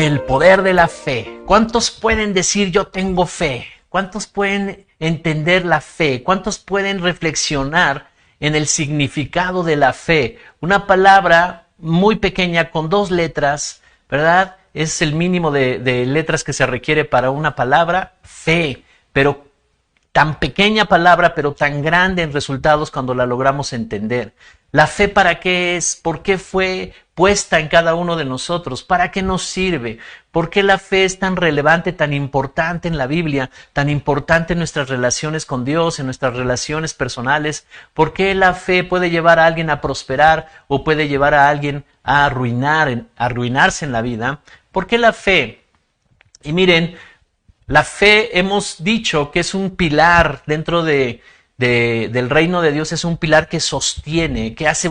El poder de la fe. ¿Cuántos pueden decir yo tengo fe? ¿Cuántos pueden entender la fe? ¿Cuántos pueden reflexionar en el significado de la fe? Una palabra muy pequeña con 2 letras, ¿verdad? Es el mínimo de letras que se requiere para una palabra, fe. Pero tan pequeña palabra, pero tan grande en resultados cuando la logramos entender. ¿La fe para qué es? ¿Por qué fue puesta en cada uno de nosotros? ¿Para qué nos sirve? ¿Por qué la fe es tan relevante, tan importante en la Biblia, tan importante en nuestras relaciones con Dios, en nuestras relaciones personales? ¿Por qué la fe puede llevar a alguien a prosperar o puede llevar a alguien a arruinarse en la vida? ¿Por qué la fe? Y miren, la fe hemos dicho que es un pilar dentro del reino de Dios, es un pilar que sostiene, que hace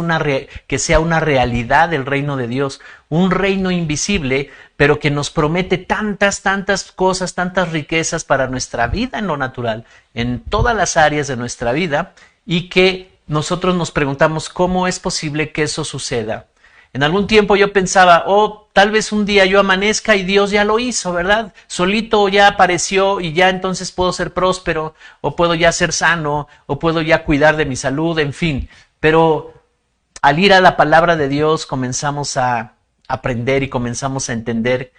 que sea una realidad del reino de Dios, un reino invisible, pero que nos promete tantas cosas, tantas riquezas para nuestra vida en lo natural, en todas las áreas de nuestra vida, y que nosotros nos preguntamos cómo es posible que eso suceda. En algún tiempo yo pensaba, tal vez un día yo amanezca y Dios ya lo hizo, ¿verdad? Solito ya apareció y ya entonces puedo ser próspero, o puedo ya ser sano, o puedo ya cuidar de mi salud, en fin. Pero al ir a la palabra de Dios comenzamos a aprender y comenzamos a entender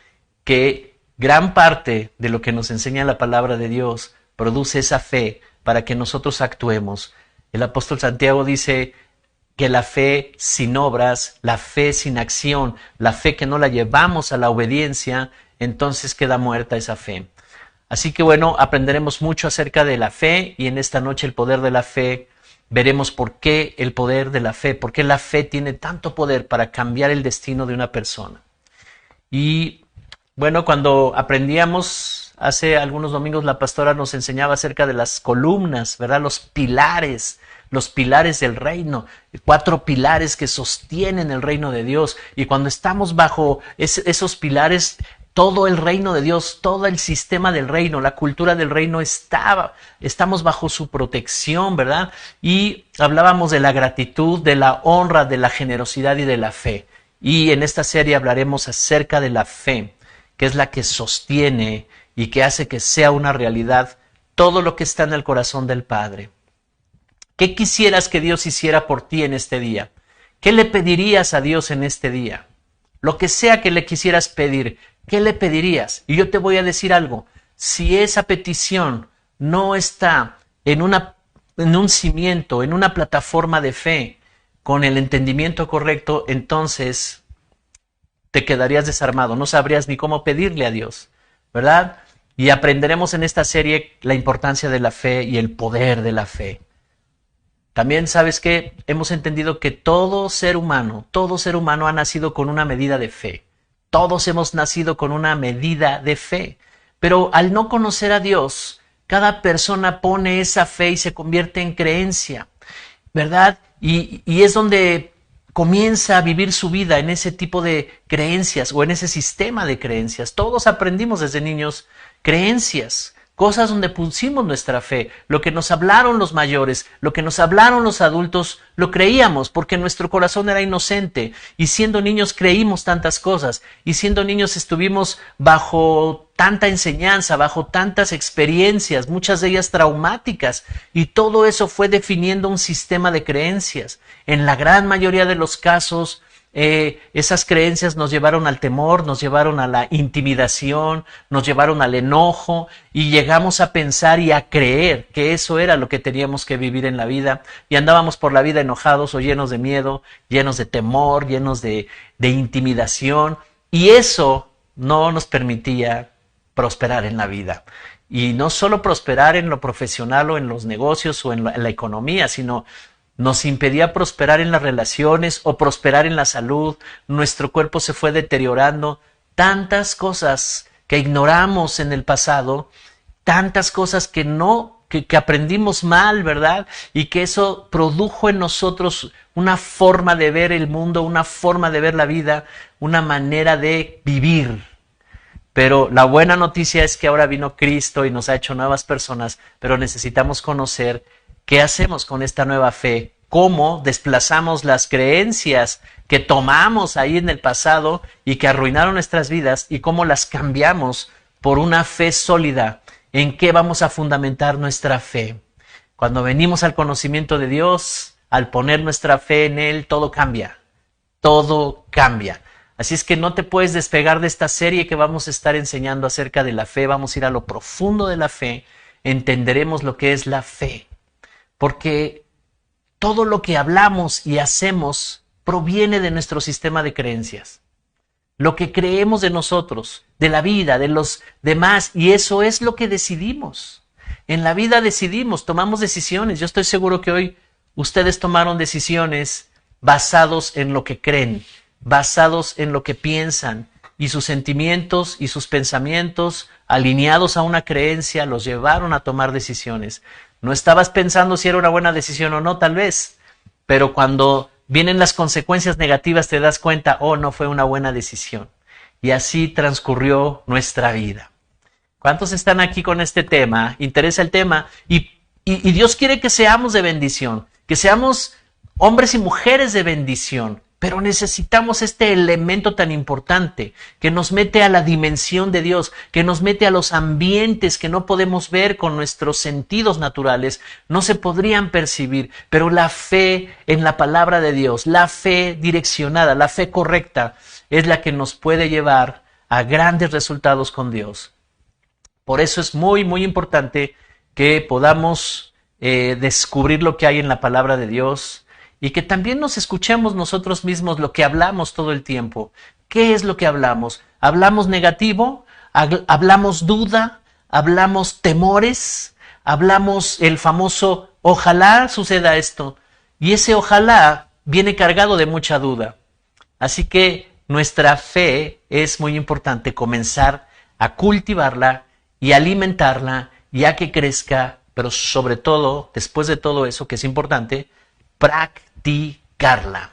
que gran parte de lo que nos enseña la palabra de Dios produce esa fe para que nosotros actuemos. El apóstol Santiago dice que la fe sin obras, la fe sin acción, la fe que no la llevamos a la obediencia, entonces queda muerta esa fe. Así que bueno, aprenderemos mucho acerca de la fe y en esta noche el poder de la fe, veremos por qué el poder de la fe, por qué la fe tiene tanto poder para cambiar el destino de una persona. Y bueno, cuando aprendíamos hace algunos domingos, la pastora nos enseñaba acerca de las columnas, ¿verdad? Los pilares del reino, 4 pilares que sostienen el reino de Dios. Y cuando estamos bajo esos pilares, todo el reino de Dios, todo el sistema del reino, la cultura del reino estamos bajo su protección, ¿verdad? Y hablábamos de la gratitud, de la honra, de la generosidad y de la fe. Y en esta serie hablaremos acerca de la fe, que es la que sostiene y que hace que sea una realidad todo lo que está en el corazón del Padre. ¿Qué quisieras que Dios hiciera por ti en este día? ¿Qué le pedirías a Dios en este día? Lo que sea que le quisieras pedir, ¿qué le pedirías? Y yo te voy a decir algo. Si esa petición no está en un cimiento, en una plataforma de fe, con el entendimiento correcto, entonces te quedarías desarmado. No sabrías ni cómo pedirle a Dios, ¿verdad? Y aprenderemos en esta serie la importancia de la fe y el poder de la fe. También, ¿sabes qué? Hemos entendido que todo ser humano ha nacido con una medida de fe. Todos hemos nacido con una medida de fe. Pero al no conocer a Dios, cada persona pone esa fe y se convierte en creencia, ¿verdad? Y es donde comienza a vivir su vida en ese tipo de creencias o en ese sistema de creencias. Todos aprendimos desde niños creencias, cosas donde pusimos nuestra fe, lo que nos hablaron los mayores, lo que nos hablaron los adultos, lo creíamos porque nuestro corazón era inocente y siendo niños creímos tantas cosas y siendo niños estuvimos bajo tanta enseñanza, bajo tantas experiencias, muchas de ellas traumáticas, y todo eso fue definiendo un sistema de creencias. En la gran mayoría de los casos, esas creencias nos llevaron al temor, nos llevaron a la intimidación, nos llevaron al enojo y llegamos a pensar y a creer que eso era lo que teníamos que vivir en la vida y andábamos por la vida enojados o llenos de miedo, llenos de temor, llenos de intimidación, y eso no nos permitía prosperar en la vida. Y no solo prosperar en lo profesional o en los negocios o en la economía, sino nos impedía prosperar en las relaciones o prosperar en la salud. Nuestro cuerpo se fue deteriorando. Tantas cosas que ignoramos en el pasado, tantas cosas que aprendimos mal, ¿verdad? Y que eso produjo en nosotros una forma de ver el mundo, una forma de ver la vida, una manera de vivir. Pero la buena noticia es que ahora vino Cristo y nos ha hecho nuevas personas, pero necesitamos conocer qué hacemos con esta nueva fe cómo desplazamos las creencias que tomamos ahí en el pasado y que arruinaron nuestras vidas y cómo las cambiamos por una fe sólida. ¿En qué vamos a fundamentar nuestra fe? Cuando venimos al conocimiento de Dios, al poner nuestra fe en Él, todo cambia. Todo cambia. Así es que no te puedes despegar de esta serie que vamos a estar enseñando acerca de la fe. Vamos a ir a lo profundo de la fe. Entenderemos lo que es la fe. Porque todo lo que hablamos y hacemos proviene de nuestro sistema de creencias. Lo que creemos de nosotros, de la vida, de los demás, y eso es lo que decidimos. En la vida decidimos, tomamos decisiones. Yo estoy seguro que hoy ustedes tomaron decisiones basados en lo que creen, basados en lo que piensan, y sus sentimientos y sus pensamientos alineados a una creencia los llevaron a tomar decisiones. No estabas pensando si era una buena decisión o no, tal vez, pero cuando vienen las consecuencias negativas te das cuenta, oh, no fue una buena decisión. Y así transcurrió nuestra vida. ¿Cuántos están aquí con este tema? Interesa el tema y Dios quiere que seamos de bendición, que seamos hombres y mujeres de bendición, pero necesitamos este elemento tan importante que nos mete a la dimensión de Dios, que nos mete a los ambientes que no podemos ver con nuestros sentidos naturales, no se podrían percibir, pero la fe en la palabra de Dios, la fe direccionada, la fe correcta, es la que nos puede llevar a grandes resultados con Dios. Por eso es muy, muy importante que podamos descubrir lo que hay en la palabra de Dios y que también nos escuchemos nosotros mismos lo que hablamos todo el tiempo. ¿Qué es lo que hablamos? ¿Hablamos negativo? ¿Hablamos duda? ¿Hablamos temores? ¿Hablamos el famoso ojalá suceda esto? Y ese ojalá viene cargado de mucha duda. Así que nuestra fe es muy importante comenzar a cultivarla y alimentarla y a que crezca, pero sobre todo, después de todo eso que es importante, practicarla.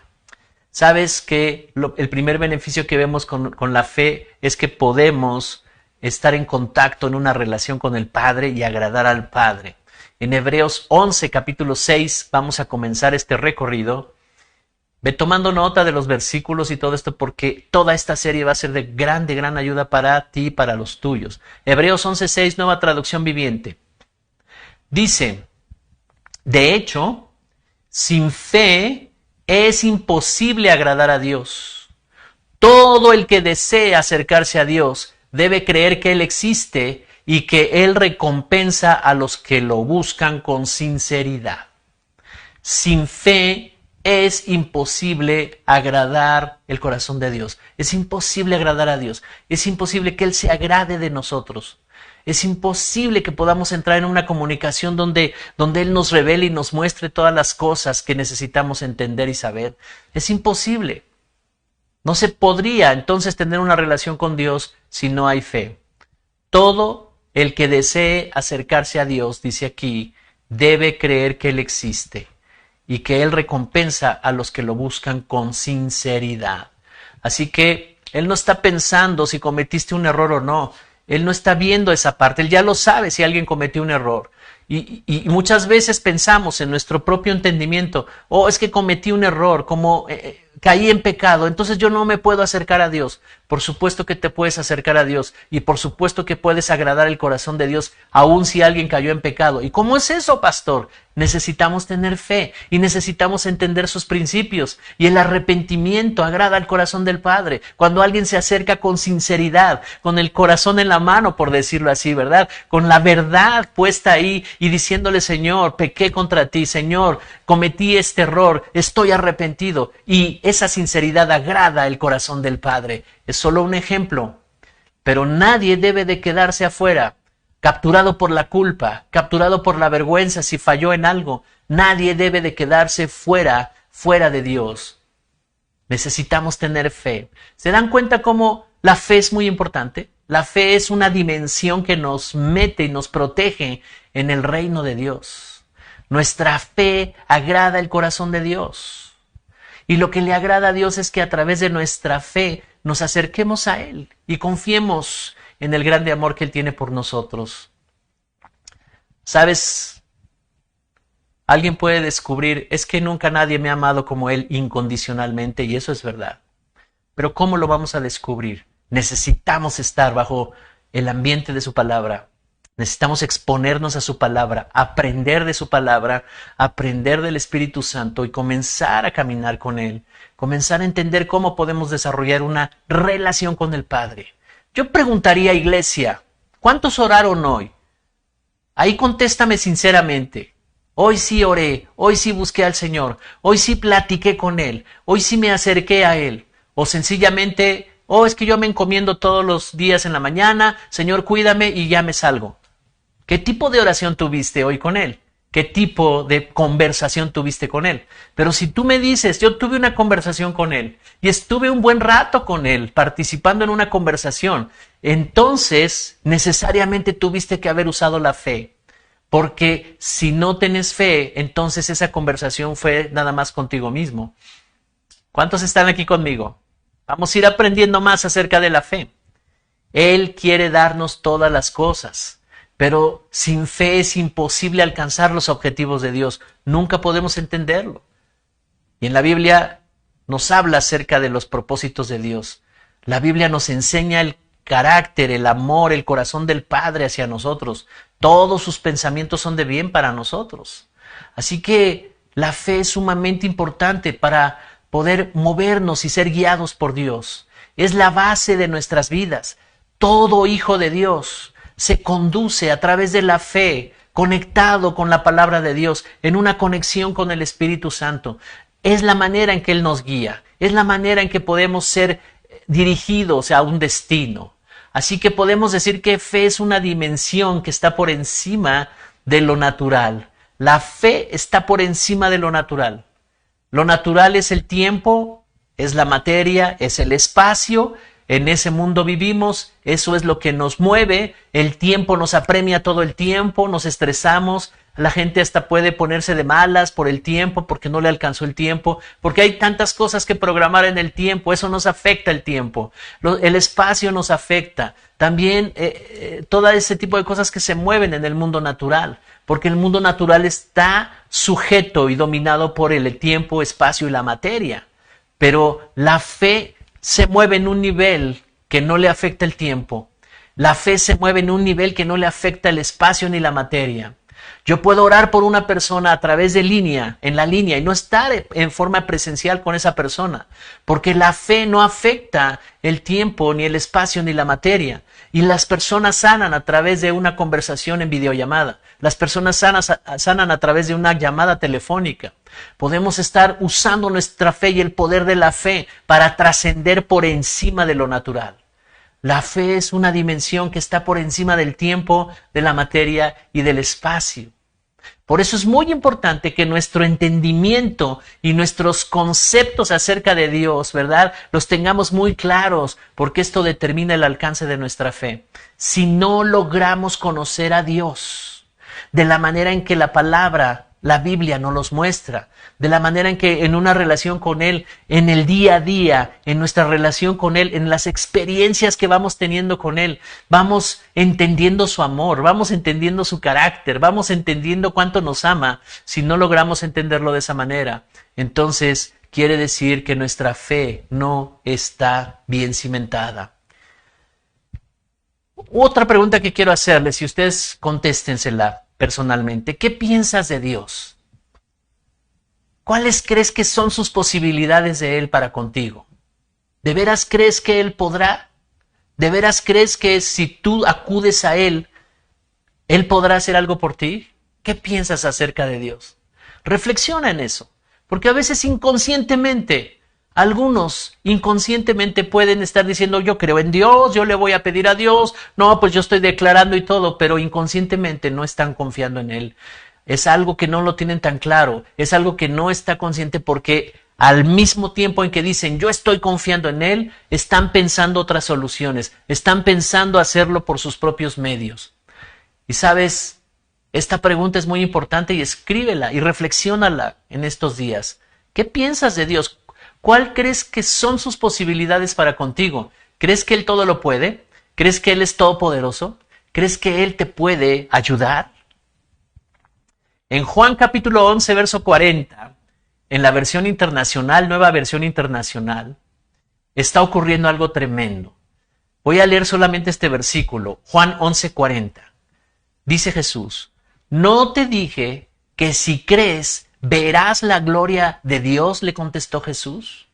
Sabes que el primer beneficio que vemos con la fe es que podemos estar en contacto en una relación con el Padre y agradar al Padre. En Hebreos 11, capítulo 6, vamos a comenzar este recorrido. Ve tomando nota de los versículos y todo esto porque toda esta serie va a ser de gran ayuda para ti y para los tuyos. Hebreos 11:6, nueva traducción viviente. Dice, de hecho, sin fe es imposible agradar a Dios. Todo el que desee acercarse a Dios debe creer que Él existe y que Él recompensa a los que lo buscan con sinceridad. Sin fe es imposible agradar el corazón de Dios. Es imposible agradar a Dios. Es imposible que Él se agrade de nosotros. Es imposible que podamos entrar en una comunicación donde Él nos revele y nos muestre todas las cosas que necesitamos entender y saber. Es imposible. No se podría entonces tener una relación con Dios si no hay fe. Todo el que desee acercarse a Dios, dice aquí, debe creer que Él existe y que Él recompensa a los que lo buscan con sinceridad. Así que Él no está pensando si cometiste un error o no. Él no está viendo esa parte. Él ya lo sabe si alguien cometió un error. Y muchas veces pensamos en nuestro propio entendimiento, oh, es que cometí un error, como caí en pecado, entonces yo no me puedo acercar a Dios. Por supuesto que te puedes acercar a Dios y por supuesto que puedes agradar el corazón de Dios, aun si alguien cayó en pecado. ¿Y cómo es eso, pastor? Necesitamos tener fe y necesitamos entender sus principios. Y el arrepentimiento agrada al corazón del Padre. Cuando alguien se acerca con sinceridad, con el corazón en la mano, por decirlo así, ¿verdad? Con la verdad puesta ahí y diciéndole, Señor, pequé contra ti, Señor, cometí este error, estoy arrepentido. Y esa sinceridad agrada el corazón del Padre. Es solo un ejemplo, pero nadie debe de quedarse afuera, capturado por la culpa, capturado por la vergüenza si falló en algo. Nadie debe de quedarse fuera de Dios. Necesitamos tener fe. ¿Se dan cuenta cómo la fe es muy importante? La fe es una dimensión que nos mete y nos protege en el reino de Dios. Nuestra fe agrada el corazón de Dios. Y lo que le agrada a Dios es que a través de nuestra fe nos acerquemos a Él y confiemos en el grande amor que Él tiene por nosotros. ¿Sabes? Alguien puede descubrir, es que nunca nadie me ha amado como Él incondicionalmente, y eso es verdad. Pero ¿cómo lo vamos a descubrir? Necesitamos estar bajo el ambiente de su palabra. Necesitamos exponernos a su palabra, aprender de su palabra, aprender del Espíritu Santo y comenzar a caminar con Él. Comenzar a entender cómo podemos desarrollar una relación con el Padre. Yo preguntaría, iglesia, ¿cuántos oraron hoy? Ahí contéstame sinceramente. Hoy sí oré, hoy sí busqué al Señor, hoy sí platiqué con Él, hoy sí me acerqué a Él. O sencillamente, es que yo me encomiendo todos los días en la mañana, Señor, cuídame y ya me salgo. ¿Qué tipo de oración tuviste hoy con Él? ¿Qué tipo de conversación tuviste con Él? Pero si tú me dices, yo tuve una conversación con Él y estuve un buen rato con Él participando en una conversación, entonces necesariamente tuviste que haber usado la fe. Porque si no tienes fe, entonces esa conversación fue nada más contigo mismo. ¿Cuántos están aquí conmigo? Vamos a ir aprendiendo más acerca de la fe. Él quiere darnos todas las cosas, pero sin fe es imposible alcanzar los objetivos de Dios. Nunca podemos entenderlo. Y en la Biblia nos habla acerca de los propósitos de Dios. La Biblia nos enseña el carácter, el amor, el corazón del Padre hacia nosotros. Todos sus pensamientos son de bien para nosotros. Así que la fe es sumamente importante para poder movernos y ser guiados por Dios. Es la base de nuestras vidas. Todo hijo de Dios se conduce a través de la fe, conectado con la palabra de Dios, en una conexión con el Espíritu Santo. Es la manera en que Él nos guía, es la manera en que podemos ser dirigidos a un destino. Así que podemos decir que fe es una dimensión que está por encima de lo natural. La fe está por encima de lo natural. Lo natural es el tiempo, es la materia, es el espacio. En ese mundo vivimos, eso es lo que nos mueve. El tiempo nos apremia todo el tiempo, nos estresamos. La gente hasta puede ponerse de malas por el tiempo, porque no le alcanzó el tiempo, porque hay tantas cosas que programar en el tiempo, eso nos afecta el tiempo. El espacio nos afecta. También todo ese tipo de cosas que se mueven en el mundo natural, porque el mundo natural está sujeto y dominado por el tiempo, espacio y la materia. Pero la fe se mueve en un nivel que no le afecta el tiempo. La fe se mueve en un nivel que no le afecta el espacio ni la materia. Yo puedo orar por una persona a través de en la línea, y no estar en forma presencial con esa persona, porque la fe no afecta el tiempo, ni el espacio, ni la materia. Y las personas sanan a través de una conversación en videollamada. Las personas sanan a través de una llamada telefónica. Podemos estar usando nuestra fe y el poder de la fe para trascender por encima de lo natural. La fe es una dimensión que está por encima del tiempo, de la materia y del espacio. Por eso es muy importante que nuestro entendimiento y nuestros conceptos acerca de Dios, ¿verdad?, los tengamos muy claros, porque esto determina el alcance de nuestra fe. Si no logramos conocer a Dios de la manera en que la Biblia nos los muestra, de la manera en que en una relación con Él, en el día a día, en nuestra relación con Él, en las experiencias que vamos teniendo con Él, vamos entendiendo su amor, vamos entendiendo su carácter, vamos entendiendo cuánto nos ama. Si no logramos entenderlo de esa manera, entonces quiere decir que nuestra fe no está bien cimentada. Otra pregunta que quiero hacerles, y ustedes contéstensela personalmente. ¿Qué piensas de Dios? ¿Cuáles crees que son sus posibilidades de Él para contigo? ¿De veras crees que Él podrá? ¿De veras crees que si tú acudes a Él, Él podrá hacer algo por ti? ¿Qué piensas acerca de Dios? Reflexiona en eso, porque a veces algunos inconscientemente pueden estar diciendo, yo creo en Dios, yo le voy a pedir a Dios, no, pues yo estoy declarando y todo, pero inconscientemente no están confiando en Él. Es algo que no lo tienen tan claro, es algo que no está consciente, porque al mismo tiempo en que dicen, yo estoy confiando en Él, están pensando otras soluciones, están pensando hacerlo por sus propios medios. Y sabes, esta pregunta es muy importante, y escríbela y reflexiónala en estos días. ¿Qué piensas de Dios? ¿Cuál crees que son sus posibilidades para contigo? ¿Crees que Él todo lo puede? ¿Crees que Él es todopoderoso? ¿Crees que Él te puede ayudar? En Juan capítulo 11, verso 40, en la versión internacional, nueva versión internacional, está ocurriendo algo tremendo. Voy a leer solamente este versículo, Juan 11, 40. Dice Jesús, ¿no te dije que si crees verás la gloria de Dios? Le contestó Jesús.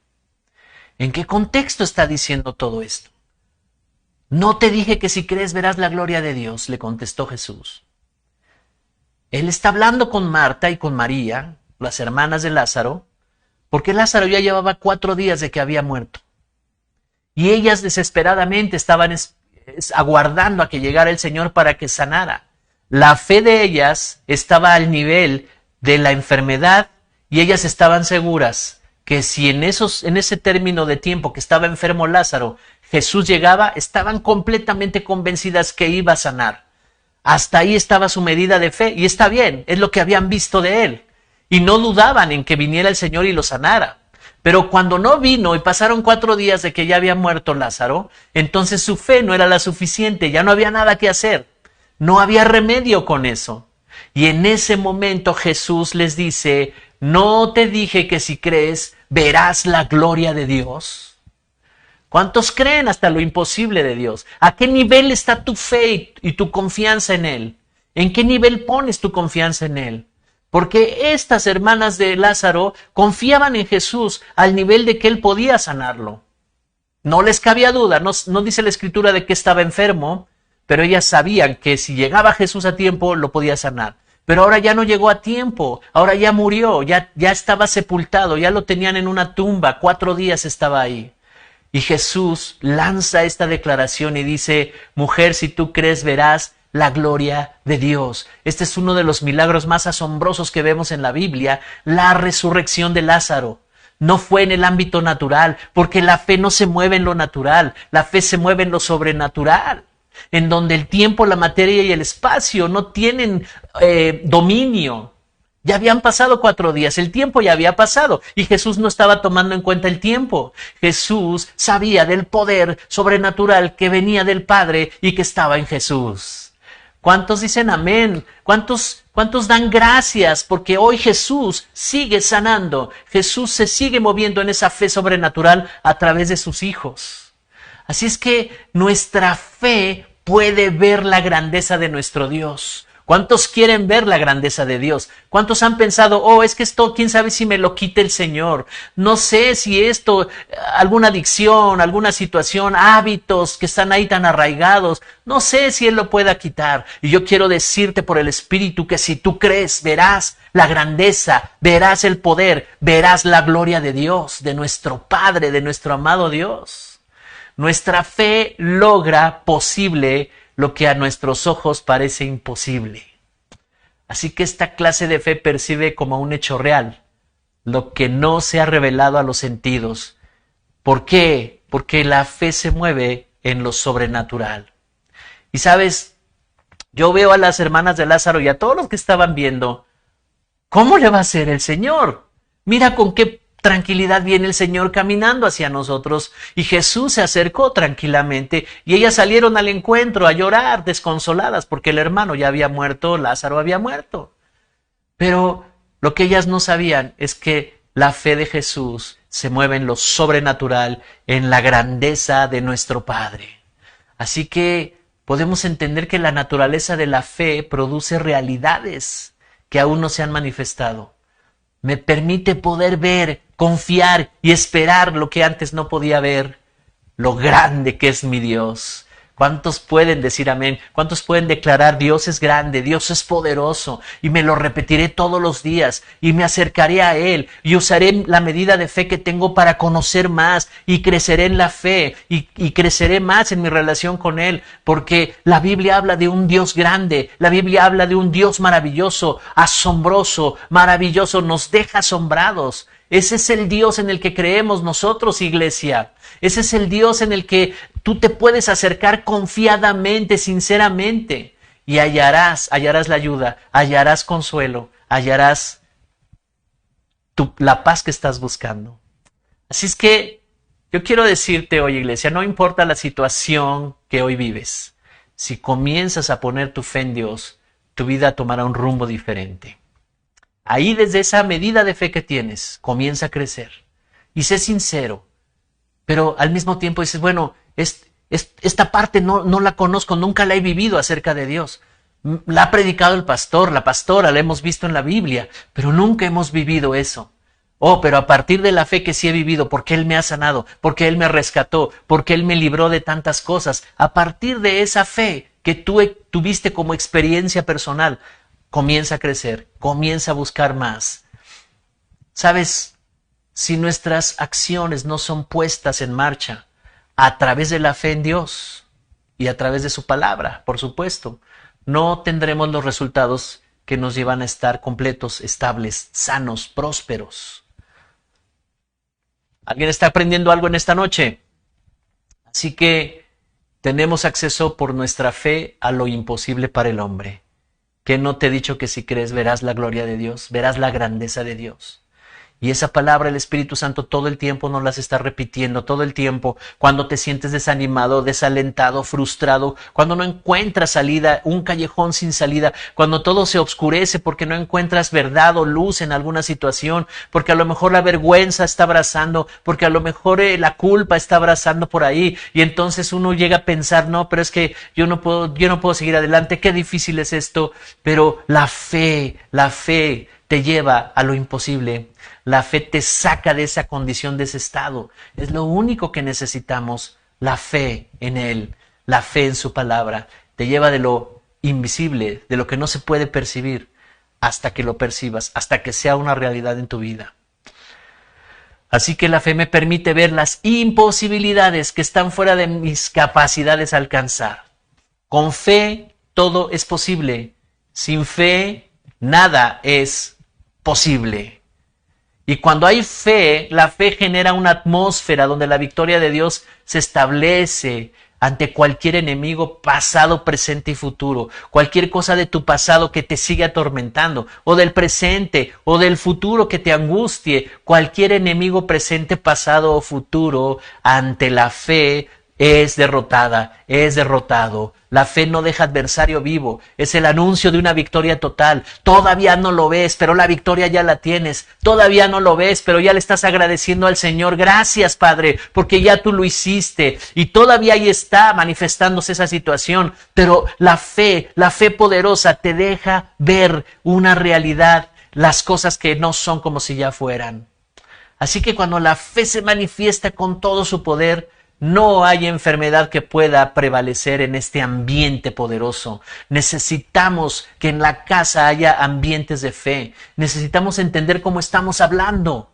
¿En qué contexto está diciendo todo esto? No te dije que si crees verás la gloria de Dios, le contestó Jesús. Él está hablando con Marta y con María, las hermanas de Lázaro, porque Lázaro ya llevaba 4 días de que había muerto. Y ellas desesperadamente estaban aguardando a que llegara el Señor para que sanara. La fe de ellas estaba al nivel de la enfermedad y ellas estaban seguras que si en ese término de tiempo que estaba enfermo Lázaro, Jesús llegaba, estaban completamente convencidas que iba a sanar. Hasta ahí estaba su medida de fe, y está bien, es lo que habían visto de él. Y no dudaban en que viniera el Señor y lo sanara. Pero cuando no vino y pasaron 4 días de que ya había muerto Lázaro, entonces su fe no era la suficiente, ya no había nada que hacer. No había remedio con eso. Y en ese momento Jesús les dice, ¿no te dije que si crees verás la gloria de Dios? ¿Cuántos creen hasta lo imposible de Dios? ¿A qué nivel está tu fe y tu confianza en Él? ¿En qué nivel pones tu confianza en Él? Porque estas hermanas de Lázaro confiaban en Jesús al nivel de que Él podía sanarlo. No les cabía duda, no dice la Escritura de que estaba enfermo, pero ellas sabían que si llegaba Jesús a tiempo lo podía sanar. Pero ahora ya no llegó a tiempo, ahora ya murió, ya estaba sepultado, ya lo tenían en una tumba, 4 días estaba ahí. Y Jesús lanza esta declaración y dice, mujer, si tú crees verás la gloria de Dios. Este es uno de los milagros más asombrosos que vemos en la Biblia, la resurrección de Lázaro. No fue en el ámbito natural, porque la fe no se mueve en lo natural, la fe se mueve en lo sobrenatural, en donde el tiempo, la materia y el espacio no tienen dominio. Ya habían pasado 4 días, el tiempo ya había pasado y Jesús no estaba tomando en cuenta el tiempo. Jesús sabía del poder sobrenatural que venía del Padre y que estaba en Jesús. ¿Cuántos dicen amén? ¿Cuántos dan gracias? Porque hoy Jesús sigue sanando, Jesús se sigue moviendo en esa fe sobrenatural a través de sus hijos. Así es que nuestra fe puede ver la grandeza de nuestro Dios. ¿Cuántos quieren ver la grandeza de Dios? ¿Cuántos han pensado, es que esto, quién sabe si me lo quite el Señor? No sé si esto, alguna adicción, alguna situación, hábitos que están ahí tan arraigados, no sé si Él lo pueda quitar. Y yo quiero decirte por el Espíritu que si tú crees, verás la grandeza, verás el poder, verás la gloria de Dios, de nuestro Padre, de nuestro amado Dios. Nuestra fe logra posible lo que a nuestros ojos parece imposible. Así que esta clase de fe percibe como un hecho real lo que no se ha revelado a los sentidos. ¿Por qué? Porque la fe se mueve en lo sobrenatural. Y sabes, yo veo a las hermanas de Lázaro y a todos los que estaban viendo, ¿cómo le va a hacer el Señor? Mira con qué tranquilidad viene el Señor caminando hacia nosotros. Y Jesús se acercó tranquilamente y ellas salieron al encuentro a llorar desconsoladas porque el hermano ya había muerto, Lázaro había muerto. Pero lo que ellas no sabían es que la fe de Jesús se mueve en lo sobrenatural, en la grandeza de nuestro Padre. Así que podemos entender que la naturaleza de la fe produce realidades que aún no se han manifestado. Me permite poder ver, confiar y esperar lo que antes no podía ver, lo grande que es mi Dios. ¿Cuántos pueden decir amén? ¿Cuántos pueden declarar Dios es grande, Dios es poderoso y me lo repetiré todos los días y me acercaré a Él y usaré la medida de fe que tengo para conocer más y creceré en la fe y creceré más en mi relación con Él? Porque la Biblia habla de un Dios grande, la Biblia habla de un Dios maravilloso, asombroso, maravilloso, nos deja asombrados. Ese es el Dios en el que creemos nosotros, iglesia. Ese es el Dios en el que tú te puedes acercar confiadamente, sinceramente, y hallarás la ayuda, hallarás consuelo, hallarás la paz que estás buscando. Así es que yo quiero decirte hoy, iglesia, no importa la situación que hoy vives, si comienzas a poner tu fe en Dios, tu vida tomará un rumbo diferente. Ahí desde esa medida de fe que tienes, comienza a crecer. Y sé sincero, pero al mismo tiempo dices, bueno, esta parte no la conozco, nunca la he vivido acerca de Dios. La ha predicado el pastor, la pastora, la hemos visto en la Biblia, pero nunca hemos vivido eso. Oh, pero a partir de la fe que sí he vivido, porque Él me ha sanado, porque Él me rescató, porque Él me libró de tantas cosas, a partir de esa fe que tú tuviste como experiencia personal, comienza a crecer, comienza a buscar más. ¿Sabes? Si nuestras acciones no son puestas en marcha a través de la fe en Dios y a través de su palabra, por supuesto, no tendremos los resultados que nos llevan a estar completos, estables, sanos, prósperos. ¿Alguien está aprendiendo algo en esta noche? Así que tenemos acceso por nuestra fe a lo imposible para el hombre. ¿Qué no te he dicho que si crees verás la gloria de Dios, verás la grandeza de Dios? Y esa palabra el Espíritu Santo todo el tiempo nos las está repitiendo, todo el tiempo, cuando te sientes desanimado, desalentado, frustrado, cuando no encuentras salida, un callejón sin salida, cuando todo se oscurece porque no encuentras verdad o luz en alguna situación, porque a lo mejor la vergüenza está abrazando, porque a lo mejor la culpa está abrazando por ahí, y entonces uno llega a pensar, no, pero es que yo no puedo seguir adelante, qué difícil es esto, pero la fe te lleva a lo imposible. La fe te saca de esa condición, de ese estado. Es lo único que necesitamos, la fe en Él, la fe en su palabra. Te lleva de lo invisible, de lo que no se puede percibir, hasta que lo percibas, hasta que sea una realidad en tu vida. Así que la fe me permite ver las imposibilidades que están fuera de mis capacidades a alcanzar. Con fe todo es posible. Sin fe nada es posible. Y cuando hay fe, la fe genera una atmósfera donde la victoria de Dios se establece ante cualquier enemigo pasado, presente y futuro. Cualquier cosa de tu pasado que te sigue atormentando, o del presente, o del futuro que te angustie. Cualquier enemigo presente, pasado o futuro, ante la fe es derrotada, es derrotado. La fe no deja adversario vivo, es el anuncio de una victoria total. Todavía no lo ves, pero la victoria ya la tienes. Todavía no lo ves, pero ya le estás agradeciendo al Señor. Gracias, Padre, porque ya tú lo hiciste. Y todavía ahí está manifestándose esa situación. Pero la fe poderosa te deja ver una realidad, las cosas que no son como si ya fueran. Así que cuando la fe se manifiesta con todo su poder, no hay enfermedad que pueda prevalecer en este ambiente poderoso. Necesitamos que en la casa haya ambientes de fe. Necesitamos entender cómo estamos hablando.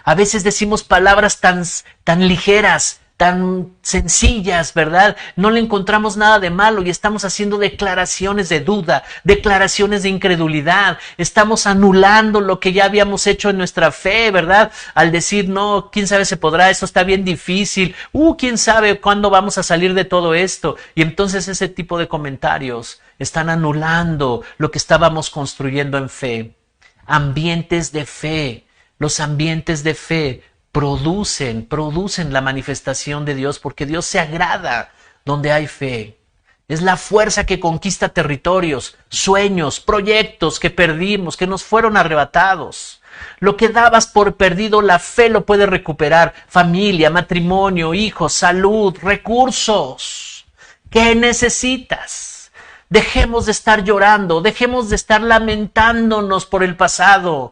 A veces decimos palabras tan ligeras, tan sencillas, ¿verdad? No le encontramos nada de malo y estamos haciendo declaraciones de duda, declaraciones de incredulidad. Estamos anulando lo que ya habíamos hecho en nuestra fe, ¿verdad? Al decir, no, quién sabe se podrá, esto está bien difícil, quién sabe cuándo vamos a salir de todo esto. Y entonces ese tipo de comentarios están anulando lo que estábamos construyendo en fe. Ambientes de fe. Los ambientes de fe producen la manifestación de Dios, porque Dios se agrada donde hay fe. Es la fuerza que conquista territorios, sueños, proyectos que perdimos, que nos fueron arrebatados. Lo que dabas por perdido, la fe lo puede recuperar. Familia, matrimonio, hijos, salud, recursos. ¿Qué necesitas? Dejemos de estar llorando, dejemos de estar lamentándonos por el pasado.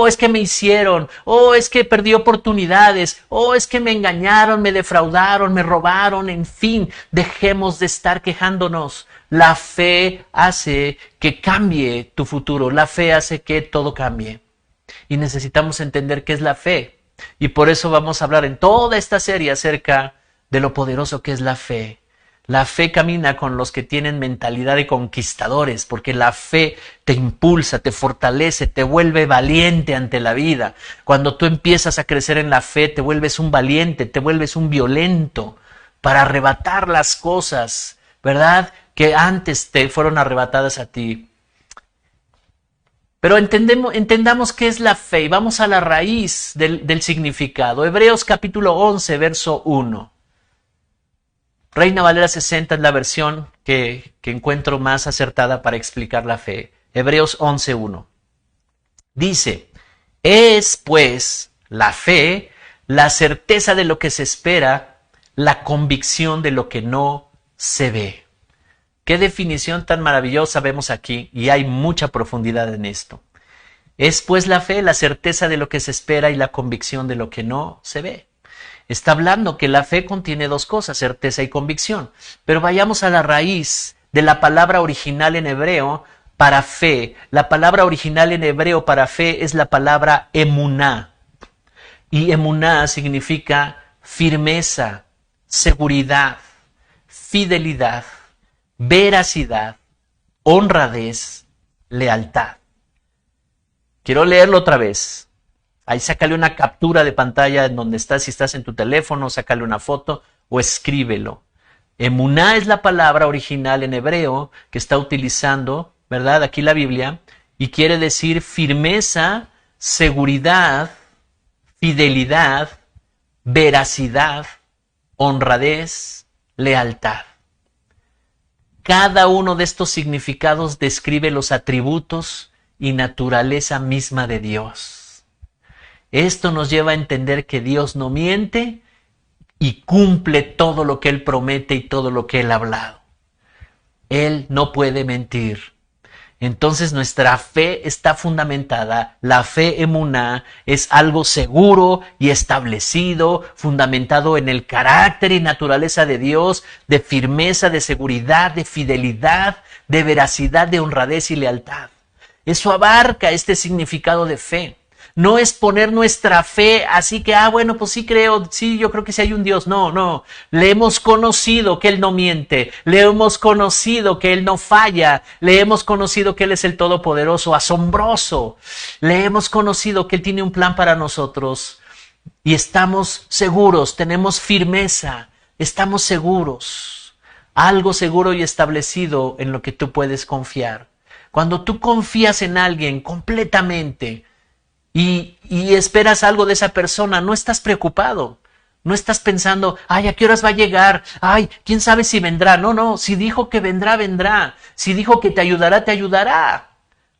Es que me hicieron, es que perdí oportunidades, es que me engañaron, me defraudaron, me robaron, en fin, dejemos de estar quejándonos. La fe hace que cambie tu futuro, la fe hace que todo cambie. Y necesitamos entender qué es la fe. Y por eso vamos a hablar en toda esta serie acerca de lo poderoso que es la fe. La fe camina con los que tienen mentalidad de conquistadores, porque la fe te impulsa, te fortalece, te vuelve valiente ante la vida. Cuando tú empiezas a crecer en la fe, te vuelves un valiente, te vuelves un violento para arrebatar las cosas, ¿verdad?, que antes te fueron arrebatadas a ti. Pero entendamos qué es la fe y vamos a la raíz del significado. Hebreos capítulo 11, verso 1. Reina Valera 60 es la versión que encuentro más acertada para explicar la fe. Hebreos 11:1. Dice, es pues la fe, la certeza de lo que se espera, la convicción de lo que no se ve. Qué definición tan maravillosa vemos aquí, y hay mucha profundidad en esto. Es pues la fe, la certeza de lo que se espera y la convicción de lo que no se ve. Está hablando que la fe contiene dos cosas, certeza y convicción. Pero vayamos a la raíz de la palabra original en hebreo para fe. La palabra original en hebreo para fe es la palabra emuná. Y emuná significa firmeza, seguridad, fidelidad, veracidad, honradez, lealtad. Quiero leerlo otra vez. Ahí sácale una captura de pantalla en donde estás, si estás en tu teléfono, sácale una foto o escríbelo. Emuná es la palabra original en hebreo que está utilizando, ¿verdad? Aquí la Biblia, y quiere decir firmeza, seguridad, fidelidad, veracidad, honradez, lealtad. Cada uno de estos significados describe los atributos y naturaleza misma de Dios. Esto nos lleva a entender que Dios no miente y cumple todo lo que Él promete y todo lo que Él ha hablado. Él no puede mentir. Entonces nuestra fe está fundamentada. La fe emuná es algo seguro y establecido, fundamentado en el carácter y naturaleza de Dios, de firmeza, de seguridad, de fidelidad, de veracidad, de honradez y lealtad. Eso abarca este significado de fe. No es poner nuestra fe así que, bueno, pues sí creo, sí, yo creo que sí hay un Dios. No. Le hemos conocido que Él no miente. Le hemos conocido que Él no falla. Le hemos conocido que Él es el Todopoderoso, asombroso. Le hemos conocido que Él tiene un plan para nosotros. Y estamos seguros, tenemos firmeza, estamos seguros. Algo seguro y establecido en lo que tú puedes confiar. Cuando tú confías en alguien completamente, y esperas algo de esa persona, no estás preocupado, no estás pensando, ¿a qué horas va a llegar? ¿Quién sabe si vendrá? No, si dijo que vendrá, vendrá. Si dijo que te ayudará, te ayudará.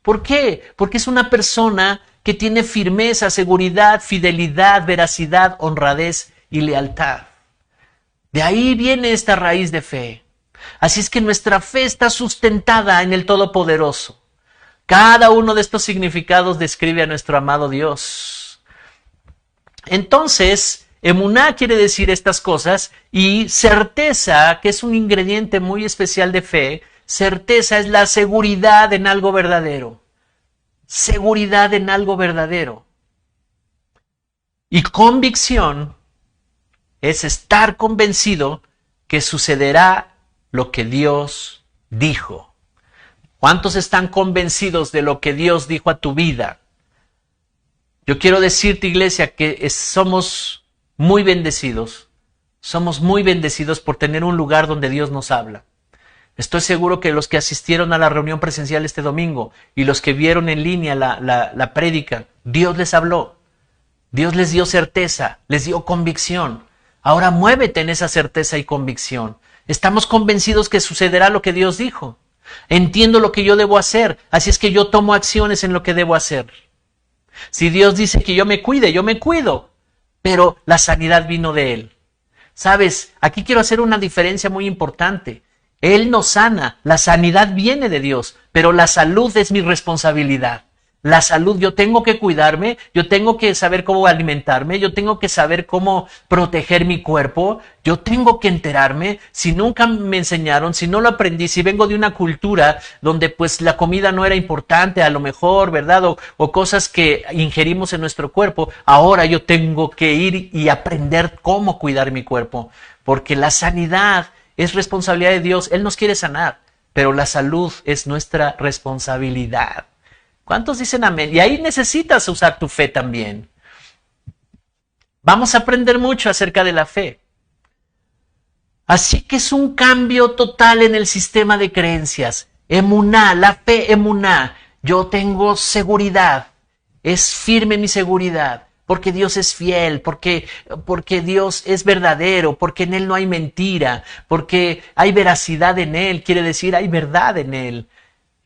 ¿Por qué? Porque es una persona que tiene firmeza, seguridad, fidelidad, veracidad, honradez y lealtad. De ahí viene esta raíz de fe. Así es que nuestra fe está sustentada en el Todopoderoso. Cada uno de estos significados describe a nuestro amado Dios. Entonces, emuná quiere decir estas cosas y certeza, que es un ingrediente muy especial de fe, certeza es la seguridad en algo verdadero. Seguridad en algo verdadero. Y convicción es estar convencido que sucederá lo que Dios dijo. ¿Cuántos están convencidos de lo que Dios dijo a tu vida? Yo quiero decirte, iglesia, que somos muy bendecidos. Somos muy bendecidos por tener un lugar donde Dios nos habla. Estoy seguro que los que asistieron a la reunión presencial este domingo y los que vieron en línea la prédica, Dios les habló. Dios les dio certeza, les dio convicción. Ahora muévete en esa certeza y convicción. Estamos convencidos que sucederá lo que Dios dijo. Entiendo lo que yo debo hacer, así es que yo tomo acciones en lo que debo hacer. Si Dios dice que yo me cuide, yo me cuido, pero la sanidad vino de Él. ¿Sabes? Aquí quiero hacer una diferencia muy importante. Él nos sana, la sanidad viene de Dios, pero la salud es mi responsabilidad. La salud, yo tengo que cuidarme, yo tengo que saber cómo alimentarme, yo tengo que saber cómo proteger mi cuerpo, yo tengo que enterarme. Si nunca me enseñaron, si no lo aprendí, si vengo de una cultura donde pues la comida no era importante a lo mejor, ¿verdad? O cosas que ingerimos en nuestro cuerpo, ahora yo tengo que ir y aprender cómo cuidar mi cuerpo, porque la sanidad es responsabilidad de Dios. Él nos quiere sanar, pero la salud es nuestra responsabilidad. ¿Cuántos dicen amén? Y ahí necesitas usar tu fe también. Vamos a aprender mucho acerca de la fe. Así que es un cambio total en el sistema de creencias. Emuná, la fe emuná. Yo tengo seguridad. Es firme mi seguridad. Porque Dios es fiel, porque Dios es verdadero, porque en Él no hay mentira, porque hay veracidad en Él, quiere decir hay verdad en Él.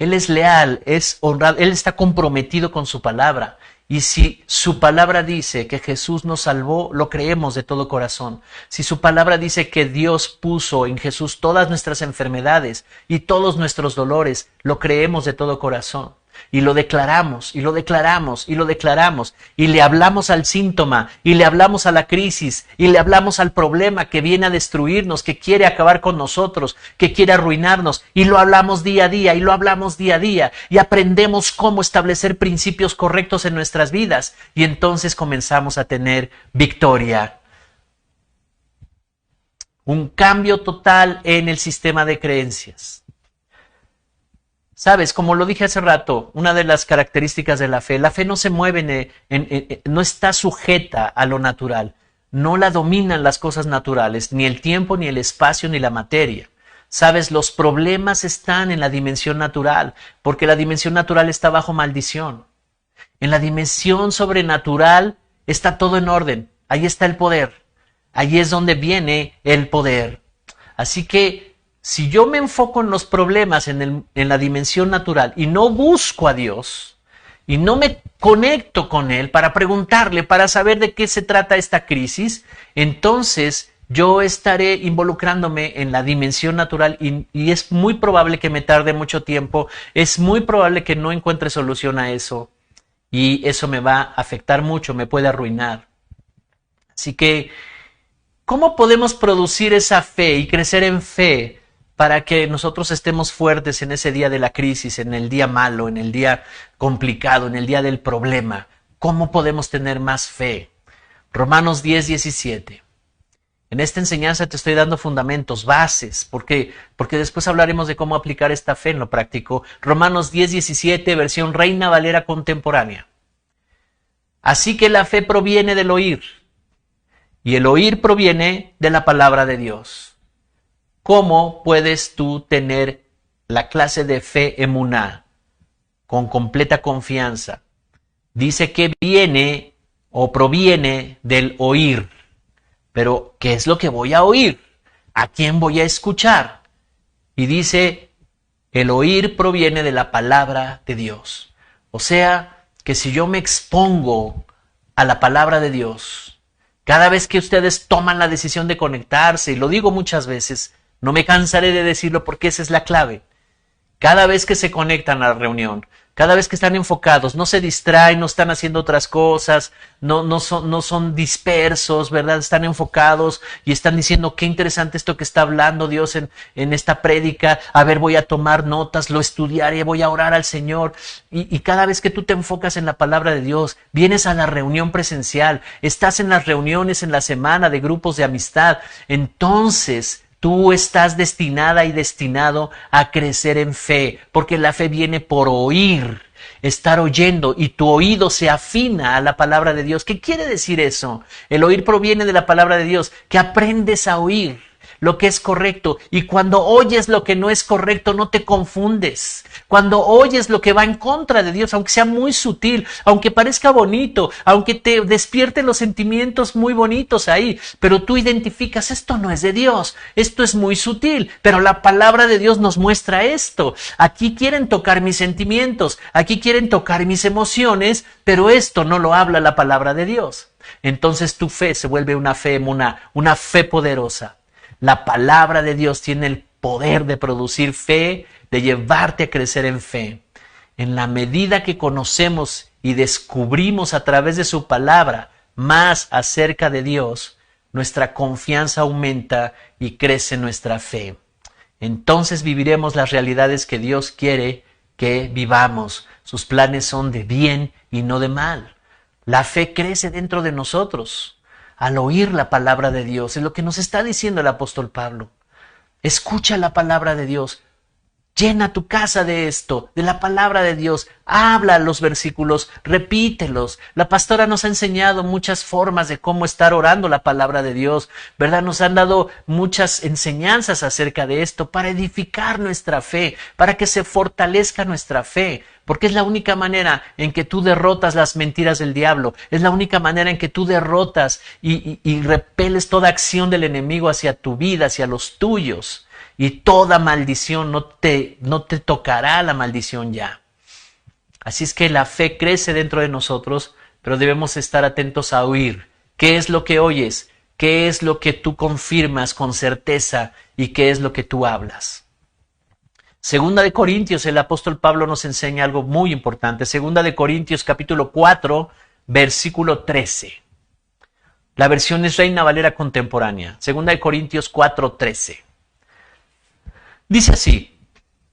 Él es leal, es honrado, Él está comprometido con su palabra. Y si su palabra dice que Jesús nos salvó, lo creemos de todo corazón. Si su palabra dice que Dios puso en Jesús todas nuestras enfermedades y todos nuestros dolores, lo creemos de todo corazón. Y lo declaramos, y lo declaramos, y lo declaramos, y le hablamos al síntoma, y le hablamos a la crisis, y le hablamos al problema que viene a destruirnos, que quiere acabar con nosotros, que quiere arruinarnos, y lo hablamos día a día, y lo hablamos día a día, y aprendemos cómo establecer principios correctos en nuestras vidas, y entonces comenzamos a tener victoria. Un cambio total en el sistema de creencias. Sabes, como lo dije hace rato, una de las características de la fe no se mueve, no está sujeta a lo natural, no la dominan las cosas naturales, ni el tiempo, ni el espacio, ni la materia. Sabes, los problemas están en la dimensión natural, porque la dimensión natural está bajo maldición. En la dimensión sobrenatural está todo en orden, ahí está el poder, ahí es donde viene el poder. Así que, si yo me enfoco en los problemas en la dimensión natural y no busco a Dios y no me conecto con Él para preguntarle, para saber de qué se trata esta crisis, entonces yo estaré involucrándome en la dimensión natural y es muy probable que me tarde mucho tiempo, es muy probable que no encuentre solución a eso y eso me va a afectar mucho, me puede arruinar. Así que, ¿cómo podemos producir esa fe y crecer en fe para que nosotros estemos fuertes en ese día de la crisis, en el día malo, en el día complicado, en el día del problema? ¿Cómo podemos tener más fe? Romanos 10:17. En esta enseñanza te estoy dando fundamentos, bases, porque después hablaremos de cómo aplicar esta fe en lo práctico. Romanos 10:17, versión Reina Valera contemporánea. Así que la fe proviene del oír, y el oír proviene de la palabra de Dios. ¿Cómo puedes tú tener la clase de fe emuná con completa confianza? Dice que viene o proviene del oír. Pero, ¿qué es lo que voy a oír? ¿A quién voy a escuchar? Y dice, el oír proviene de la palabra de Dios. O sea, que si yo me expongo a la palabra de Dios, cada vez que ustedes toman la decisión de conectarse, y lo digo muchas veces, no me cansaré de decirlo porque esa es la clave. Cada vez que se conectan a la reunión, cada vez que están enfocados, no se distraen, no están haciendo otras cosas, no son dispersos, ¿verdad? Están enfocados y están diciendo, qué interesante esto que está hablando Dios en esta prédica. A ver, voy a tomar notas, lo estudiaré, voy a orar al Señor. Y cada vez que tú te enfocas en la palabra de Dios, vienes a la reunión presencial, estás en las reuniones en la semana de grupos de amistad, entonces tú estás destinada y destinado a crecer en fe, porque la fe viene por oír, estar oyendo, y tu oído se afina a la palabra de Dios. ¿Qué quiere decir eso? El oír proviene de la palabra de Dios, que aprendes a oír lo que es correcto, y cuando oyes lo que no es correcto no te confundes. Cuando oyes lo que va en contra de Dios, aunque sea muy sutil, aunque parezca bonito, aunque te despierte los sentimientos muy bonitos ahí, pero tú identificas, esto no es de Dios, esto es muy sutil, pero la palabra de Dios nos muestra esto. Aquí quieren tocar mis sentimientos, aquí quieren tocar mis emociones, pero esto no lo habla la palabra de Dios. Entonces tu fe se vuelve una fe, una fe poderosa. La palabra de Dios tiene el poder de producir fe, de llevarte a crecer en fe. En la medida que conocemos y descubrimos a través de su palabra más acerca de Dios, nuestra confianza aumenta y crece nuestra fe. Entonces viviremos las realidades que Dios quiere que vivamos. Sus planes son de bien y no de mal. La fe crece dentro de nosotros al oír la palabra de Dios. Es lo que nos está diciendo el apóstol Pablo. Escucha la palabra de Dios. Llena tu casa de esto, de la palabra de Dios. Habla los versículos, repítelos. La pastora nos ha enseñado muchas formas de cómo estar orando la palabra de Dios, ¿verdad? Nos han dado muchas enseñanzas acerca de esto para edificar nuestra fe, para que se fortalezca nuestra fe, porque es la única manera en que tú derrotas las mentiras del diablo, es la única manera en que tú derrotas y repeles toda acción del enemigo hacia tu vida, hacia los tuyos. y toda maldición no te tocará la maldición ya. Así es que la fe crece dentro de nosotros, pero debemos estar atentos a oír. ¿Qué es lo que oyes? ¿Qué es lo que tú confirmas con certeza? ¿Y qué es lo que tú hablas? Segunda de Corintios, el apóstol Pablo nos enseña algo muy importante. Segunda de Corintios, capítulo 4, versículo 13. La versión es Reina Valera contemporánea. Segunda de Corintios 4, 13. Dice así: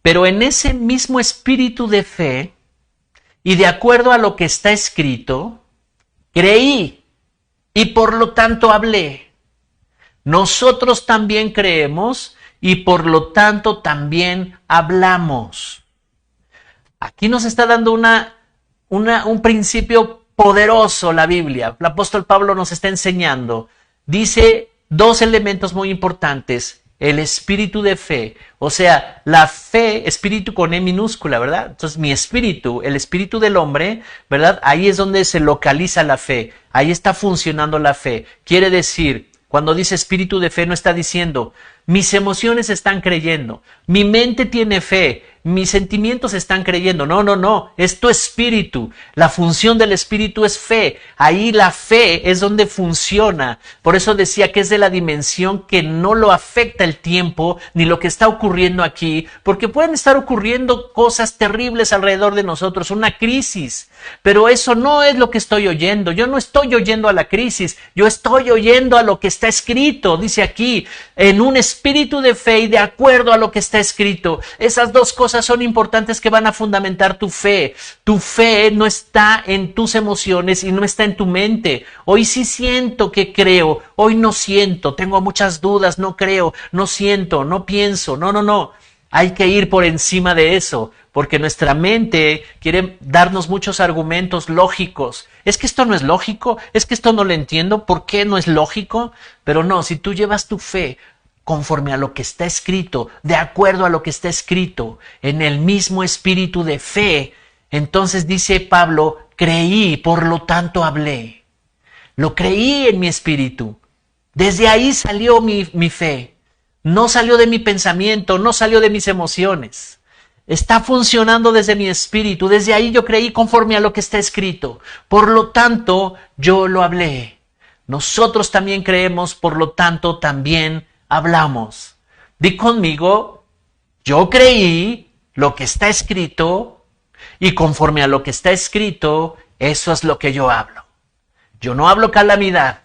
pero en ese mismo espíritu de fe y de acuerdo a lo que está escrito, creí y por lo tanto hablé. Nosotros también creemos y por lo tanto también hablamos. Aquí nos está dando un principio poderoso la Biblia. El apóstol Pablo nos está enseñando. Dice dos elementos muy importantes. El espíritu de fe, o sea, la fe, espíritu con E minúscula, ¿verdad? Entonces mi espíritu, el espíritu del hombre, ¿verdad? Ahí es donde se localiza la fe, ahí está funcionando la fe. Quiere decir, cuando dice espíritu de fe no está diciendo, mis emociones están creyendo, mi mente tiene fe, mis sentimientos están creyendo. No, es tu espíritu. La función del espíritu es fe. Ahí la fe es donde funciona. Por eso decía que es de la dimensión que no lo afecta el tiempo ni lo que está ocurriendo aquí, porque pueden estar ocurriendo cosas terribles alrededor de nosotros, una crisis, pero eso no es lo que estoy oyendo. Yo no estoy oyendo a la crisis, yo estoy oyendo a lo que está escrito. Dice aquí, en un espíritu de fe y de acuerdo a lo que está escrito. Esas dos cosas son importantes que van a fundamentar tu fe. Tu fe no está en tus emociones y no está en tu mente. Hoy sí siento que creo, hoy no siento, tengo muchas dudas, no creo, no siento, no pienso. No. Hay que ir por encima de eso, porque nuestra mente quiere darnos muchos argumentos lógicos. Es que esto no es lógico, es que esto no lo entiendo, ¿por qué no es lógico? Pero no, si tú llevas tu fe conforme a lo que está escrito, de acuerdo a lo que está escrito, en el mismo espíritu de fe, entonces dice Pablo, creí, por lo tanto hablé. Lo creí en mi espíritu. Desde ahí salió mi fe. No salió de mi pensamiento, no salió de mis emociones. Está funcionando desde mi espíritu. Desde ahí yo creí conforme a lo que está escrito. Por lo tanto, yo lo hablé. Nosotros también creemos, por lo tanto, también hablamos. Di conmigo, yo creí lo que está escrito y conforme a lo que está escrito, eso es lo que yo hablo. Yo no hablo calamidad,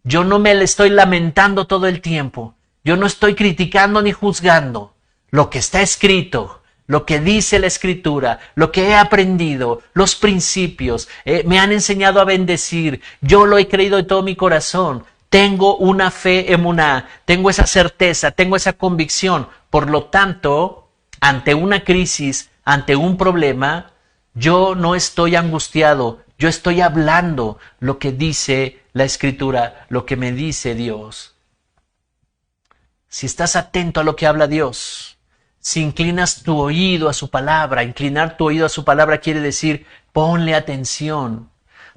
yo no me le estoy lamentando todo el tiempo, yo no estoy criticando ni juzgando. Lo que está escrito, lo que dice la Escritura, lo que he aprendido, los principios, me han enseñado a bendecir, yo lo he creído de todo mi corazón. Tengo una fe emuná, tengo esa certeza, tengo esa convicción. Por lo tanto, ante una crisis, ante un problema, yo no estoy angustiado, yo estoy hablando lo que dice la Escritura, lo que me dice Dios. Si estás atento a lo que habla Dios, si inclinas tu oído a su palabra, inclinar tu oído a su palabra quiere decir ponle atención,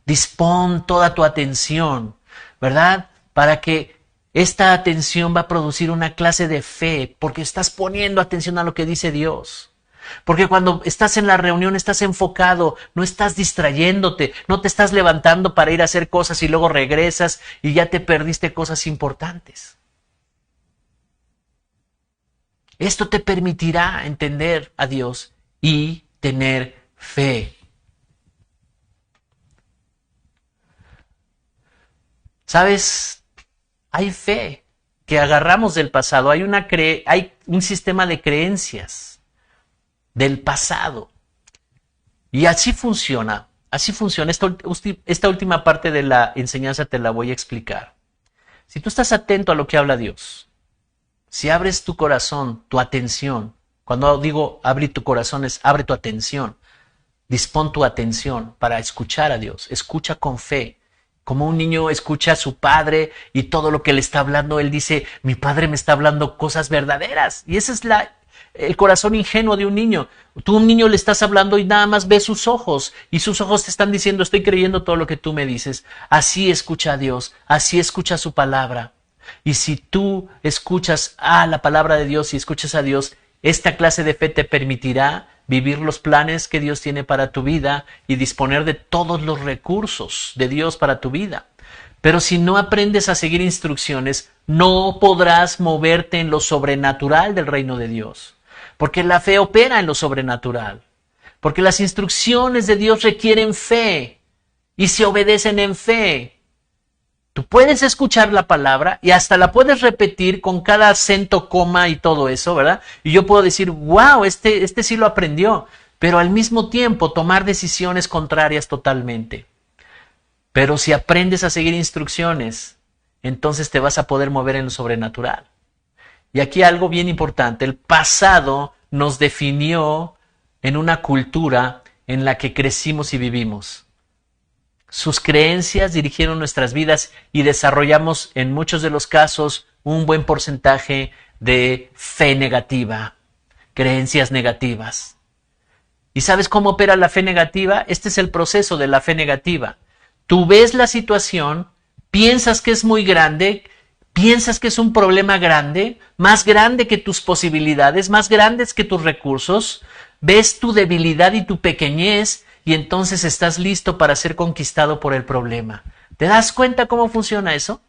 dispón toda tu atención, ¿verdad? Para que esta atención va a producir una clase de fe, porque estás poniendo atención a lo que dice Dios. Porque cuando estás en la reunión estás enfocado, no estás distrayéndote, no te estás levantando para ir a hacer cosas y luego regresas y ya te perdiste cosas importantes. Esto te permitirá entender a Dios y tener fe. ¿Sabes? Hay fe que agarramos del pasado, hay un sistema de creencias del pasado. Y así funciona. Esta última parte de la enseñanza te la voy a explicar. Si tú estás atento a lo que habla Dios, si abres tu corazón, tu atención, cuando digo abre tu corazón es abre tu atención, dispón tu atención para escuchar a Dios, escucha con fe. Como un niño escucha a su padre y todo lo que le está hablando, él dice, mi padre me está hablando cosas verdaderas. Y ese es el corazón ingenuo de un niño. Tú a un niño le estás hablando y nada más ves sus ojos. Y sus ojos te están diciendo, estoy creyendo todo lo que tú me dices. Así escucha a Dios, así escucha su palabra. Y si tú escuchas a la palabra de Dios y escuchas a Dios, esta clase de fe te permitirá vivir los planes que Dios tiene para tu vida y disponer de todos los recursos de Dios para tu vida. Pero si no aprendes a seguir instrucciones, no podrás moverte en lo sobrenatural del reino de Dios. Porque la fe opera en lo sobrenatural. Porque las instrucciones de Dios requieren fe y se obedecen en fe. Tú puedes escuchar la palabra y hasta la puedes repetir con cada acento, coma y todo eso, ¿verdad? Y yo puedo decir, wow, este sí lo aprendió. Pero al mismo tiempo tomar decisiones contrarias totalmente. Pero si aprendes a seguir instrucciones, entonces te vas a poder mover en lo sobrenatural. Y aquí algo bien importante, el pasado nos definió en una cultura en la que crecimos y vivimos. Sus creencias dirigieron nuestras vidas y desarrollamos en muchos de los casos un buen porcentaje de fe negativa, creencias negativas. ¿Y sabes cómo opera la fe negativa? Este es el proceso de la fe negativa. Tú ves la situación, piensas que es muy grande, piensas que es un problema grande, más grande que tus posibilidades, más grandes que tus recursos, ves tu debilidad y tu pequeñez y entonces estás listo para ser conquistado por el problema. ¿Te das cuenta cómo funciona eso?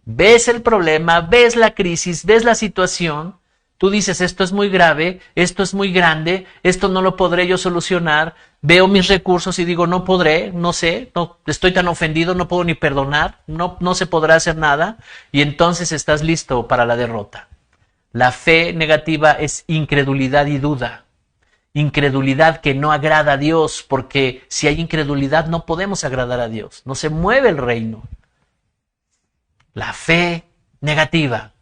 Ves el problema, ves la crisis, ves la situación. Tú dices, esto es muy grave, esto es muy grande, esto no lo podré yo solucionar. Veo mis recursos y digo, no podré, no sé, no, estoy tan ofendido, no puedo ni perdonar, no se podrá hacer nada. Y entonces estás listo para la derrota. La fe negativa es incredulidad y duda. Incredulidad que no agrada a Dios, porque si hay incredulidad no podemos agradar a Dios, no se mueve el reino. La fe negativa.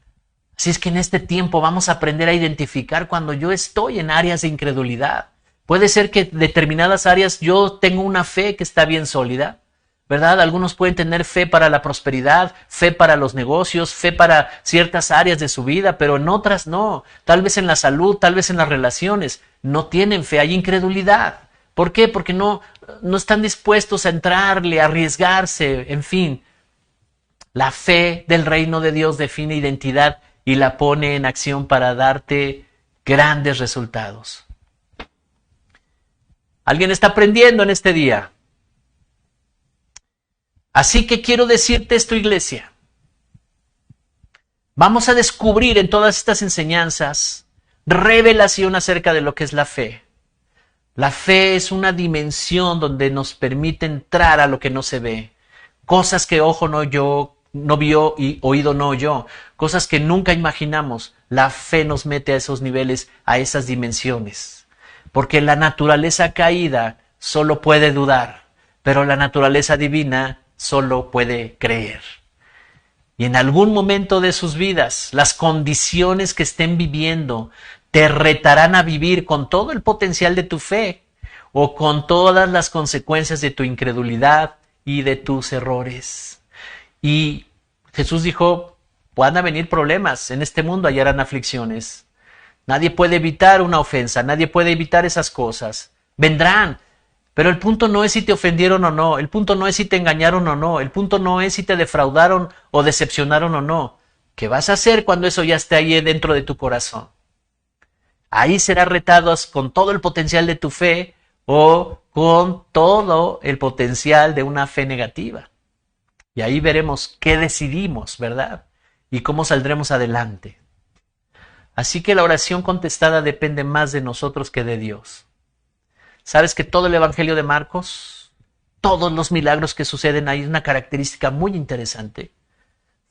Así es que en este tiempo vamos a aprender a identificar cuando yo estoy en áreas de incredulidad. Puede ser que en determinadas áreas yo tengo una fe que está bien sólida, ¿verdad? Algunos pueden tener fe para la prosperidad, fe para los negocios, fe para ciertas áreas de su vida, pero en otras no. Tal vez en la salud, tal vez en las relaciones. No tienen fe, hay incredulidad. ¿Por qué? Porque no están dispuestos a entrarle, a arriesgarse, en fin. La fe del reino de Dios define identidad y la pone en acción para darte grandes resultados. ¿Alguien está aprendiendo en este día? Así que quiero decirte esto, iglesia. Vamos a descubrir en todas estas enseñanzas revelación acerca de lo que es la fe. La fe es una dimensión donde nos permite entrar a lo que no se ve. Cosas que ojo no vio y oído no oyó. Cosas que nunca imaginamos. La fe nos mete a esos niveles, a esas dimensiones. Porque la naturaleza caída solo puede dudar, pero la naturaleza divina solo puede creer. Y en algún momento de sus vidas, las condiciones que estén viviendo te retarán a vivir con todo el potencial de tu fe o con todas las consecuencias de tu incredulidad y de tus errores. Y Jesús dijo, van a venir problemas, en este mundo hallarán aflicciones. Nadie puede evitar una ofensa, nadie puede evitar esas cosas. Vendrán, pero el punto no es si te ofendieron o no, el punto no es si te engañaron o no, el punto no es si te defraudaron o decepcionaron o no. ¿Qué vas a hacer cuando eso ya esté ahí dentro de tu corazón? Ahí serás retado con todo el potencial de tu fe o con todo el potencial de una fe negativa. Y ahí veremos qué decidimos, ¿verdad? Y cómo saldremos adelante. Así que la oración contestada depende más de nosotros que de Dios. ¿Sabes que todo el Evangelio de Marcos, todos los milagros que suceden ahí, una característica muy interesante,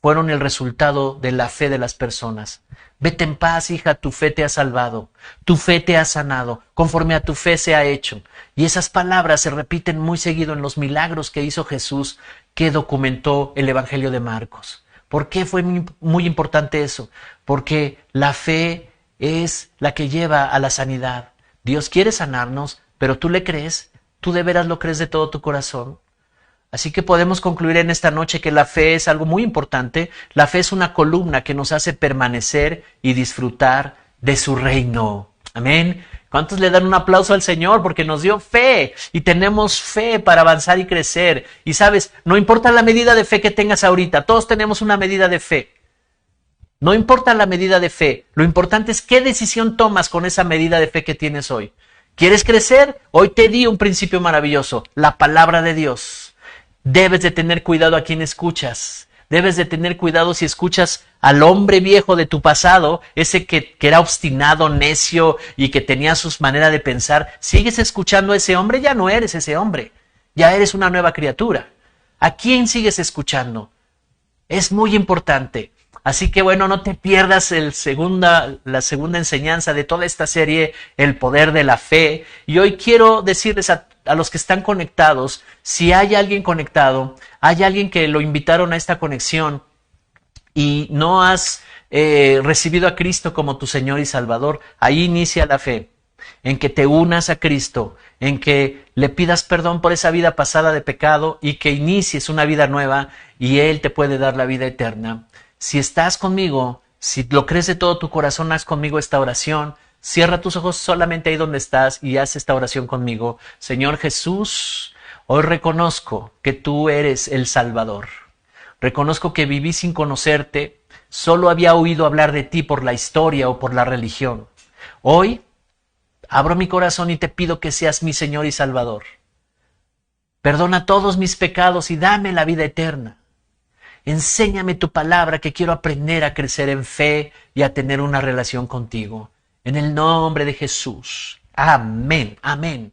fueron el resultado de la fe de las personas? Vete en paz, hija, tu fe te ha salvado, tu fe te ha sanado, conforme a tu fe se ha hecho. Y esas palabras se repiten muy seguido en los milagros que hizo Jesús, que documentó el Evangelio de Marcos. ¿Por qué fue muy importante eso? Porque la fe es la que lleva a la sanidad. Dios quiere sanarnos, pero tú le crees, tú de veras lo crees de todo tu corazón. Así que podemos concluir en esta noche que la fe es algo muy importante. La fe es una columna que nos hace permanecer y disfrutar de su reino. Amén. ¿Cuántos le dan un aplauso al Señor? Porque nos dio fe y tenemos fe para avanzar y crecer. Y sabes, no importa la medida de fe que tengas ahorita, todos tenemos una medida de fe. No importa la medida de fe, lo importante es qué decisión tomas con esa medida de fe que tienes hoy. ¿Quieres crecer? Hoy te di un principio maravilloso, la palabra de Dios. Debes de tener cuidado a quién escuchas. Debes de tener cuidado si escuchas al hombre viejo de tu pasado, ese que era obstinado, necio y que tenía sus maneras de pensar. ¿Sigues escuchando a ese hombre? Ya no eres ese hombre. Ya eres una nueva criatura. ¿A quién sigues escuchando? Es muy importante. Así que bueno, no te pierdas la segunda enseñanza de toda esta serie, el poder de la fe. Y hoy quiero decirles a los que están conectados, si hay alguien conectado, hay alguien que lo invitaron a esta conexión y no has recibido a Cristo como tu Señor y Salvador, ahí inicia la fe, en que te unas a Cristo, en que le pidas perdón por esa vida pasada de pecado y que inicies una vida nueva y Él te puede dar la vida eterna. Si estás conmigo, si lo crees de todo tu corazón, haz conmigo esta oración. Cierra tus ojos solamente ahí donde estás y haz esta oración conmigo. Señor Jesús, hoy reconozco que tú eres el Salvador. Reconozco que viví sin conocerte, solo había oído hablar de ti por la historia o por la religión. Hoy abro mi corazón y te pido que seas mi Señor y Salvador. Perdona todos mis pecados y dame la vida eterna. Enséñame tu palabra, que quiero aprender a crecer en fe y a tener una relación contigo. En el nombre de Jesús. Amén, amén.